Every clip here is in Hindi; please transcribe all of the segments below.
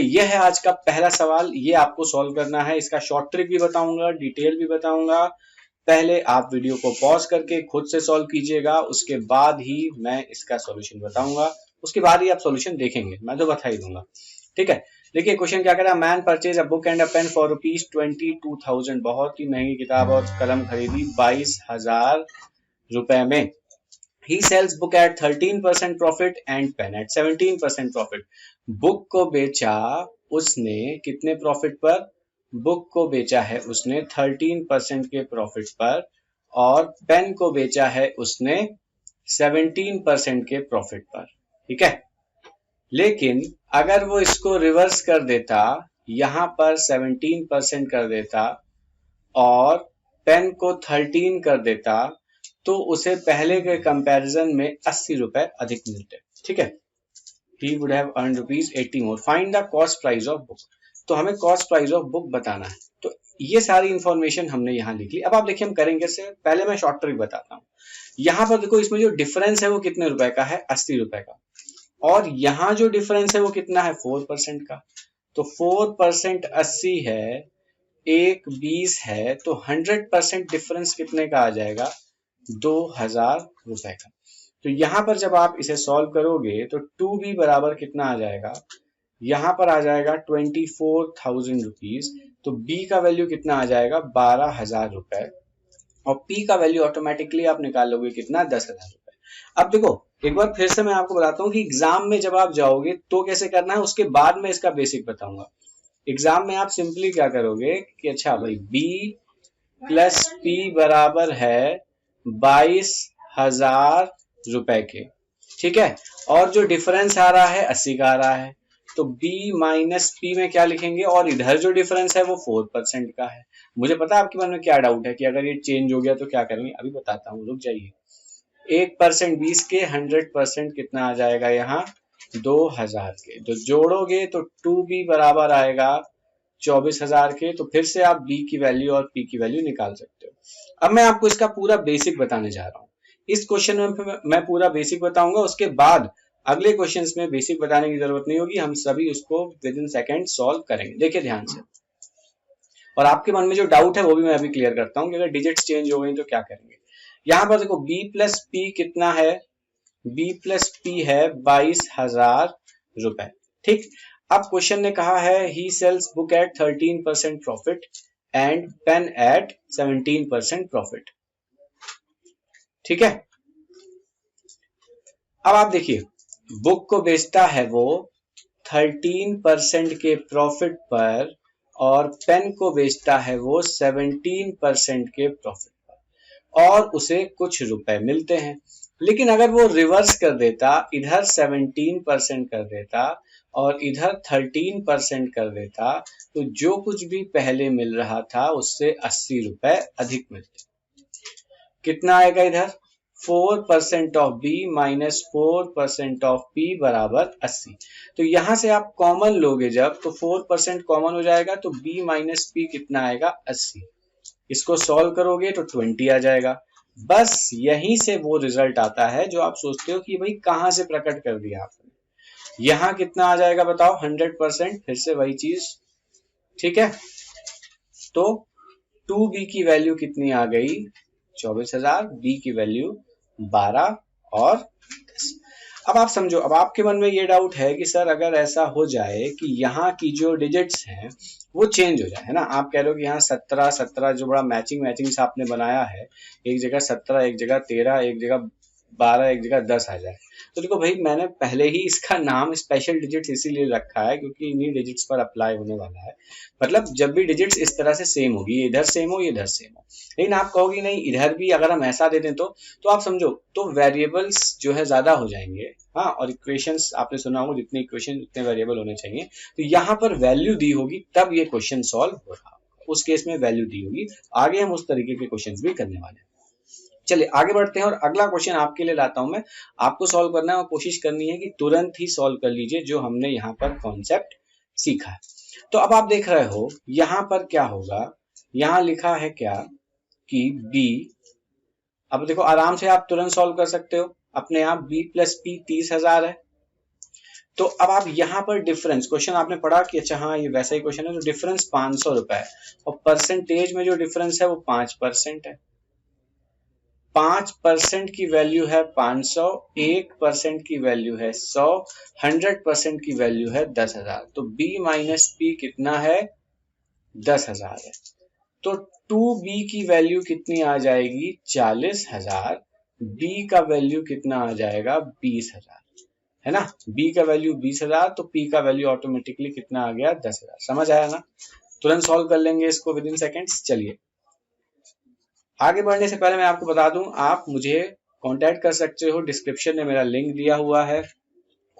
ये है आज का पहला सवाल, ये आपको सॉल्व करना है। इसका शॉर्ट ट्रिक भी बताऊंगा, डिटेल भी बताऊंगा। पहले आप वीडियो को पॉज करके खुद से सॉल्व कीजिएगा, उसके बाद ही मैं इसका सॉल्यूशन बताऊंगा, उसके बाद ही आप सॉल्यूशन देखेंगे, मैं तो बता ही दूंगा। ठीक है, देखिए क्वेश्चन क्या कह रहा है। Man purchase a book and a pen for ₹22,000। बहुत ही महंगी किताब और कलम खरीदी 22,000 रुपए में। He sells book at 13% profit and pen at 17% profit. Book को बेचा उसने कितने प्रॉफिट पर? बुक को बेचा है उसने 13% के प्रॉफिट पर और पेन को बेचा है उसने 17% के प्रॉफिट पर। ठीक है, लेकिन अगर वो इसको रिवर्स कर देता, यहां पर 17% कर देता और पेन को 13 कर देता, तो उसे पहले के कंपैरिजन में 80 रुपए अधिक मिलते। ठीक है, he would have earned ₹80 more. Find the cost price of book. तो हमें कॉस्ट प्राइस ऑफ बुक बताना है। तो ये सारी इंफॉर्मेशन हमने यहाँ लिख ली। अब आप देखिए हम करेंगे से पहले मैं शॉर्ट ट्रिक बताता हूँ। यहाँ पर देखो इसमें जो डिफरेंस है वो कितने रुपए का है? 80 रुपए का। और यहाँ जो डिफरेंस है वो कितना है? 4% का। तो 4% 80 है, एक 20 है, तो 100% डिफरेंस कितने का आ जाएगा? 2,000 रुपए का। तो यहां पर जब आप इसे सॉल्व करोगे तो 2b बराबर कितना आ जाएगा? यहां पर आ जाएगा 24,000 रुपीज। तो b का वैल्यू कितना आ जाएगा? 12,000 रुपए। और p का वैल्यू ऑटोमेटिकली आप निकाल लोगे कितना? 10,000 रुपए। अब देखो एक बार फिर से मैं आपको बताता हूँ कि एग्जाम में जब आप जाओगे तो कैसे करना है, उसके बाद में इसका बेसिक बताऊंगा। एग्जाम में आप सिंपली क्या करोगे कि अच्छा भाई b प्लस p बराबर है 22,000 रुपए के। ठीक है, और जो डिफरेंस आ रहा है 80 का आ रहा है, तो b माइनस पी में क्या लिखेंगे? और इधर जो डिफरेंस है वो 4% का है। मुझे पता है आपके मन में क्या डाउट है कि अगर ये चेंज हो गया तो क्या करेंगे, अभी बताता हूँ, रुक जाइए। 1% 20 के, 100% कितना आ जाएगा यहाँ? 2,000 के। तो जोड़ोगे तो 2b बराबर आएगा 24,000 के। तो फिर से आप b की वैल्यू और p की वैल्यू निकाल सकते हो। अब मैं आपको इसका पूरा बेसिक बताने जा रहा हूँ। इस क्वेश्चन में मैं पूरा बेसिक बताऊंगा, उसके बाद अगले क्वेश्चंस में बेसिक बताने की जरूरत नहीं होगी, हम सभी उसको विद इन सेकेंड सॉल्व करेंगे। देखिए ध्यान से, और आपके मन में जो डाउट है वो भी मैं अभी क्लियर करता हूँ कि अगर डिजिट्स चेंज हो गई तो क्या करेंगे। यहाँ पर देखो b प्लस पी कितना है? b प्लस पी है 22,000 रुपए। ठीक, अब क्वेश्चन ने कहा है he sells book at 13% profit and pen at 17% profit. ठीक है, अब आप देखिए बुक को बेचता है वो 13% के प्रॉफिट पर और पेन को बेचता है वो 17% के प्रॉफिट पर, और उसे कुछ रुपए मिलते हैं। लेकिन अगर वो रिवर्स कर देता, इधर 17% कर देता और इधर 13% कर देता, तो जो कुछ भी पहले मिल रहा था उससे 80 रुपए अधिक मिलते। कितना आएगा इधर? 4% of b minus 4% of p बराबर 80। तो यहां से आप कॉमन लोगे जब, तो 4% कॉमन हो जाएगा, तो b माइनस p कितना आएगा? 80। इसको सॉल्व करोगे तो 20 आ जाएगा। बस यहीं से वो रिजल्ट आता है जो आप सोचते हो कि भाई कहां से प्रकट कर दिया आपने। यहां कितना आ जाएगा बताओ? 100%। फिर से वही चीज। ठीक है, तो 2b की वैल्यू कितनी आ गई? 24,000। b की वैल्यू 12 और 10। अब आप समझो, अब आपके मन में ये डाउट है कि सर अगर ऐसा हो जाए कि यहाँ की जो डिजिट्स हैं वो चेंज हो जाए, है ना, आप कह रहे हो कि यहाँ 17 जो बड़ा मैचिंग आपने बनाया है, एक जगह 17, एक जगह 13, एक जगह 12, एक जगह 10 आ जाए। तो देखो भाई मैंने पहले ही इसका नाम स्पेशल डिजिट्स इसीलिए रखा है क्योंकि इन्हीं डिजिट्स पर अप्लाई होने वाला है। मतलब जब भी डिजिट्स इस तरह से सेम होगी, ये इधर सेम हो, ये इधर सेम हो। लेकिन आप कहोगे नहीं इधर भी अगर हम ऐसा दे दें तो आप समझो तो वेरिएबल्स जो है ज्यादा हो जाएंगे। हाँ, और इक्वेशंस आपने सुना होगा जितने इक्वेशन उतने वेरिएबल होने चाहिए। तो यहाँ पर वैल्यू दी होगी तब ये क्वेश्चन सॉल्व हो रहा होगा, उस केस में वैल्यू दी होगी। आगे हम उस तरीके के क्वेश्चन भी करने वाले हैं। चलिए आगे बढ़ते हैं और अगला क्वेश्चन आपके लिए लाता हूं मैं। आपको सॉल्व करना है और कोशिश करनी है कि तुरंत ही सॉल्व कर लीजिए जो हमने यहाँ पर कॉन्सेप्ट सीखा है। तो अब आप देख रहे हो यहाँ पर क्या होगा, यहाँ लिखा है क्या कि b, अब देखो आराम से आप तुरंत सॉल्व कर सकते हो अपने आप। b प्लस पी 30,000 है, तो अब आप यहाँ पर डिफरेंस, क्वेश्चन आपने पढ़ा कि अच्छा हाँ ये वैसा ही क्वेश्चन है, तो डिफरेंस 500 रुपए है और परसेंटेज में जो डिफरेंस है वो 5% है। 5% की वैल्यू है 500, 1% की वैल्यू है 100, 100% की वैल्यू है 10,000। तो B माइनस P कितना है? 10,000 है। तो 2B की वैल्यू कितनी आ जाएगी? 40,000। B का वैल्यू कितना आ जाएगा? 20,000, है ना। B का वैल्यू 20,000, तो P का वैल्यू ऑटोमेटिकली कितना आ गया? 10,000। समझ आया ना? तुरंत सॉल्व कर लेंगे इसको विद इन सेकेंड्स। चलिए आगे बढ़ने से पहले मैं आपको बता दूं, आप मुझे कांटेक्ट कर सकते हो, डिस्क्रिप्शन में मेरा लिंक दिया हुआ है।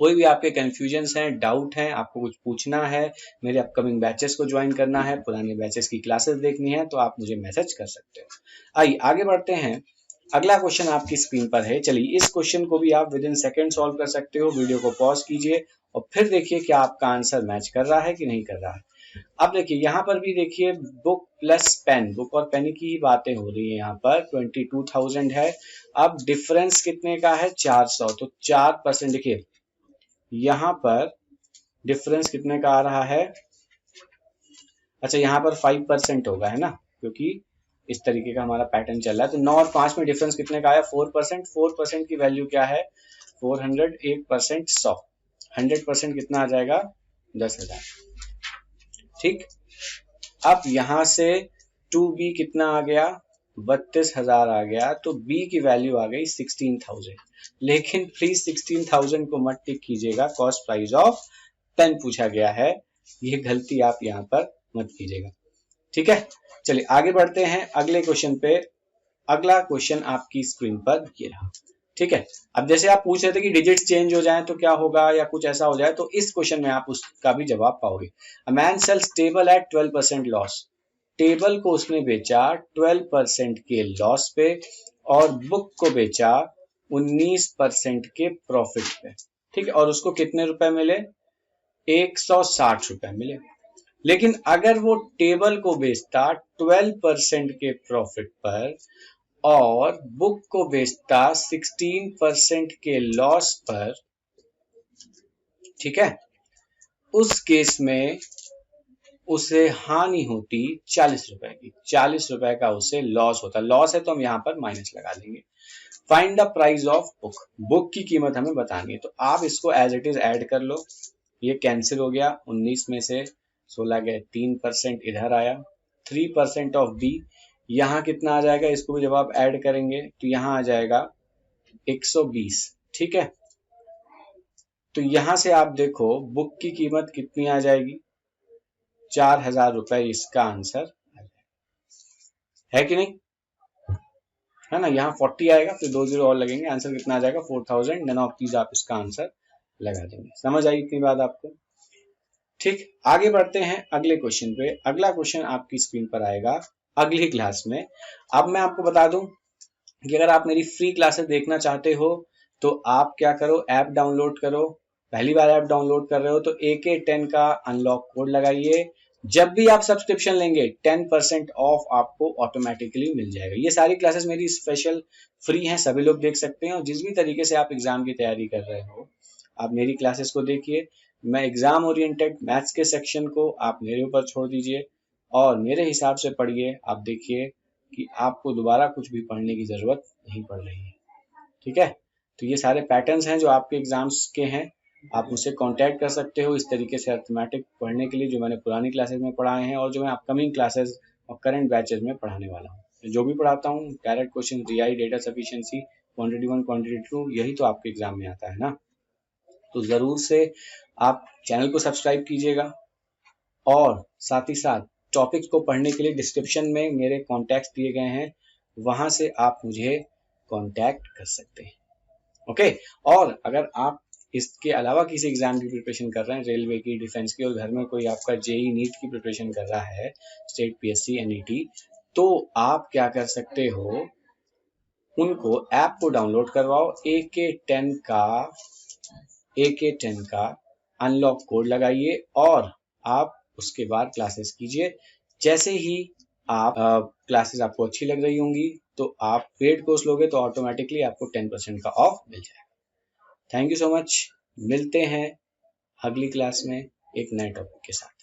कोई भी आपके कंफ्यूजन्स हैं, डाउट हैं, आपको कुछ पूछना है, मेरे अपकमिंग बैचेस को ज्वाइन करना है, पुराने बैचेस की क्लासेस देखनी है, तो आप मुझे मैसेज कर सकते हो। आइए आगे बढ़ते हैं। अगला क्वेश्चन आपकी स्क्रीन पर है। चलिए इस क्वेश्चन को भी आप विद इन सेकेंड सॉल्व कर सकते हो। वीडियो को पॉज कीजिए और फिर देखिए क्या आपका आंसर मैच कर रहा है कि नहीं कर रहा है। अब देखिए यहाँ पर भी देखिए बुक प्लस पेन, बुक और पेन की ही बातें हो रही है। यहाँ पर 22,000 है। अब डिफरेंस कितने का है? 400। तो 4% देखिए यहाँ पर डिफरेंस कितने का आ रहा है? अच्छा यहाँ पर 5% होगा, है ना, क्योंकि इस तरीके का हमारा पैटर्न चल रहा है। तो 9 और 5 में डिफरेंस कितने का आया? 4%। 4% की वैल्यू क्या है? 400, 1% 100, 100% कितना आ जाएगा? 10,000। ठीक। अब यहां से 2B कितना आ गया? 32,000 आ गया। तो B की वैल्यू आ गई 16,000। लेकिन प्लीज 16,000 को मत टिक कीजिएगा, कॉस्ट प्राइस ऑफ पेन पूछा गया है। ये गलती आप यहाँ पर मत कीजिएगा, ठीक है। चलिए आगे बढ़ते हैं अगले क्वेश्चन पे। अगला क्वेश्चन आपकी स्क्रीन पर ये रहा, ठीक है। अब जैसे आप पूछ रहे थे कि डिजिट्स चेंज हो जाएं तो क्या होगा या कुछ ऐसा हो जाए, तो इस क्वेश्चन में आप उसका भी जवाब पाओगे। A man sells table at 12% loss. Table को उसने बेचा 12% के लॉस पे और बुक को बेचा 19% के प्रॉफिट पे, ठीक है। और उसको कितने रुपए मिले? 160 रुपए मिले। लेकिन अगर वो टेबल को बेचता 12% के प्रॉफिट पर और बुक को बेचता 16% के लॉस पर, ठीक है, उस केस में उसे हानि होती 40 रुपए की। 40 रुपए का उसे लॉस होता। लॉस है तो हम यहां पर माइनस लगा देंगे। Find the price of book. Book की कीमत हमें बतानी है। तो आप इसको एज इट इज ऐड कर लो। ये कैंसिल हो गया। 19 में से 16 गए, 3% इधर आया। 3% ऑफ बी, यहाँ कितना आ जाएगा? इसको भी जब आप ऐड करेंगे तो यहाँ आ जाएगा 120, ठीक है। तो यहां से आप देखो बुक की कीमत कितनी आ जाएगी? 4,000 रुपए इसका आंसर है कि नहीं? है ना। यहाँ 40 आएगा, फिर 2 जीरो और लगेंगे, आंसर कितना आ जाएगा? 4,000। नन ऑफ दीज आप इसका आंसर लगा देंगे। समझ आई इतनी बात आपको? ठीक। आगे बढ़ते हैं अगले क्वेश्चन पे। अगला क्वेश्चन आपकी स्क्रीन पर आएगा अगली क्लास में। अब मैं आपको बता दूं कि अगर आप मेरी फ्री क्लासेस देखना चाहते हो तो आप क्या करो, ऐप डाउनलोड करो। पहली बार ऐप डाउनलोड कर रहे हो तो AK10 का अनलॉक कोड लगाइए। जब भी आप सब्सक्रिप्शन लेंगे 10% ऑफ आपको ऑटोमेटिकली मिल जाएगा। ये सारी क्लासेस मेरी स्पेशल फ्री हैं, सभी लोग देख सकते हैं। और जिस भी तरीके से आप एग्जाम की तैयारी कर रहे हो आप मेरी क्लासेस को देखिए। मैं एग्जाम ओरिएंटेड मैथ्स के सेक्शन को आप मेरे ऊपर छोड़ दीजिए और मेरे हिसाब से पढ़िए। आप देखिए कि आपको दोबारा कुछ भी पढ़ने की जरूरत नहीं पड़ रही है, ठीक है। तो ये सारे पैटर्न्स हैं जो आपके एग्जाम्स के हैं। आप मुझसे कांटेक्ट कर सकते हो इस तरीके से अर्थमेटिक पढ़ने के लिए, जो मैंने पुरानी क्लासेस में पढ़ाए हैं और जो मैं अपकमिंग क्लासेस और करंट बैचेस में पढ़ाने वाला हूँ। जो भी पढ़ाता हूँ डायरेक्ट क्वेश्चन, रियाई, डेटा सफिशिएंसी, क्वांटिटी 1, क्वांटिटी 2, यही तो आपके एग्जाम में आता है ना। तो जरूर से आप चैनल को सब्सक्राइब कीजिएगा और साथ ही साथ टॉपिक्स को पढ़ने के लिए डिस्क्रिप्शन में मेरे कॉन्टैक्ट्स दिए गए हैं, वहां से आप मुझे कॉन्टैक्ट कर सकते हैं, ओके। और अगर आप इसके अलावा किसी एग्जाम की प्रिपरेशन कर रहे हैं, रेलवे की, डिफेंस की, और घर में कोई आपका जेई नीट की प्रिपरेशन कर रहा है, स्टेट PSC NET, तो आप क्या कर सकते हो, उनको ऐप को डाउनलोड करवाओ। AK10 का अनलॉक कोड लगाइए और आप उसके बाद क्लासेस कीजिए। जैसे ही आप क्लासेस आपको अच्छी लग रही होंगी तो आप पेड कोर्स लोगे तो ऑटोमेटिकली आपको 10% का ऑफ मिल जाएगा। Thank you so much. मिलते हैं अगली क्लास में एक नए टॉपिक के साथ।